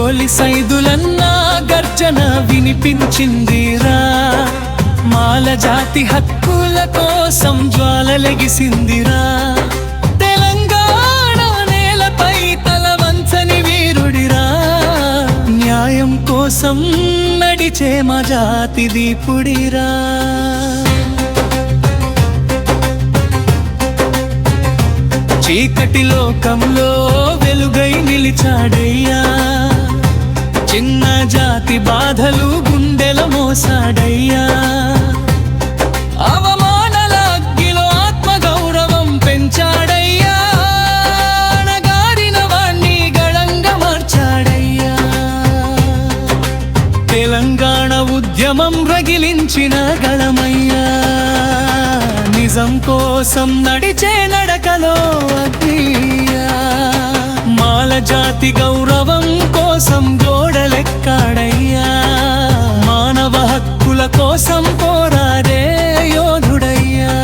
గోలి సైదులన్న గర్జన వినిపించిందిరా, మాల జాతి హక్కుల కోసం జ్వాలలెగిసిందిరా. తెలంగాణ నేలపై తల వంచని వీరుడిరా, న్యాయం కోసం నడిచే మా జాతి దీపుడిరా. చీకటి లోకంలో వెలుగై నిలిచాడయ్యా, చిన్న జాతి బాధలు గుండెల మోసాడయ్యా. అవమానాల అగ్గిలో ఆత్మగౌరవం పెంచాడయ్యా, అణగారిన వాణ్ణి గళంగా మార్చాడయ్యా. తెలంగాణ ఉద్యమం రగిలించిన గళమయ్యా, నిజం కోసం నడిచే నడకలో అగ్నియా. మాల జాతి గౌరవం కోసం గోడలెక్కాడయ్యా, మానవ హక్కుల కోసం పోరాడే యోధుడయ్యా.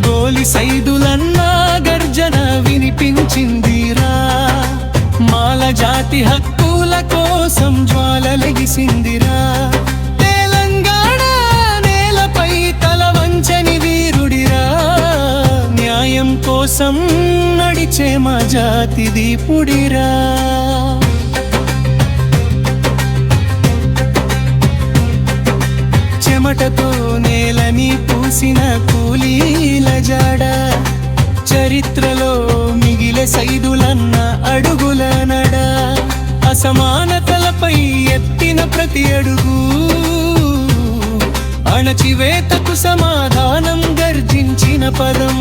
గోలి సైదులన్న గర్జన వినిపించిందిరా, మాల జాతి హక్కుల కోసం జ్వాలలెగిసిందిరా. తెలంగాణ నేలపై తల వంచని వీరుడిరా, న్యాయం కోసం నడిచే మా జాతి దీపుడిరా. చెమటతో నేలని పూసిన కూలీల జాడ, చరిత్రలో మిగిలే సైదులన్న అడుగుల నడ. అసమానతలపై ఎత్తిన ప్రతి అడుగు, అణచివేతకు సమాధానం గర్జించిన పదం.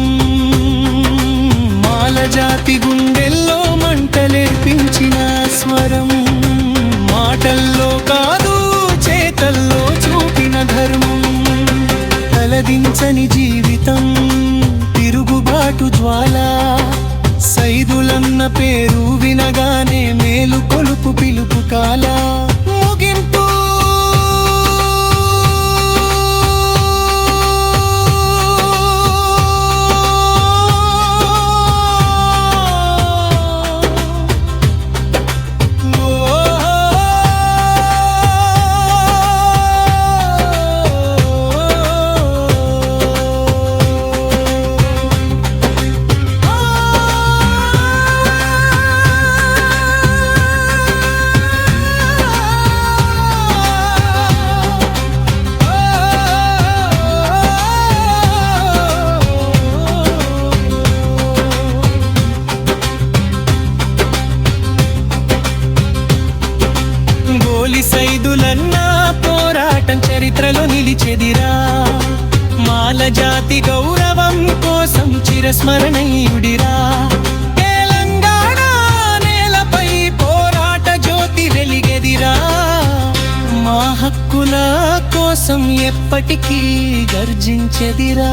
మాల జాతి గుండెల్లో మంటలేర్పించిన స్వరం, మాటల్లో కాదు చేతల్లో చూపిన ధర్మం. తలదించని జీవితం తిరుగుబాటు జ్వాల, సైదులన్న పేరు వినగానే మేలు కొలుపు పిలుపు కాల. ముగింపు గోలి సైదులన్న పోరాటం చరిత్రలో నిలిచెదిరా, మాల జాతి గౌరవం కోసం చిరస్మరణీయుడిరా. తెలంగాణ నేలపై పోరాట జ్యోతి వెలిగెదిరా, మా హక్కుల కోసం ఎప్పటికీ గర్జించెదిరా.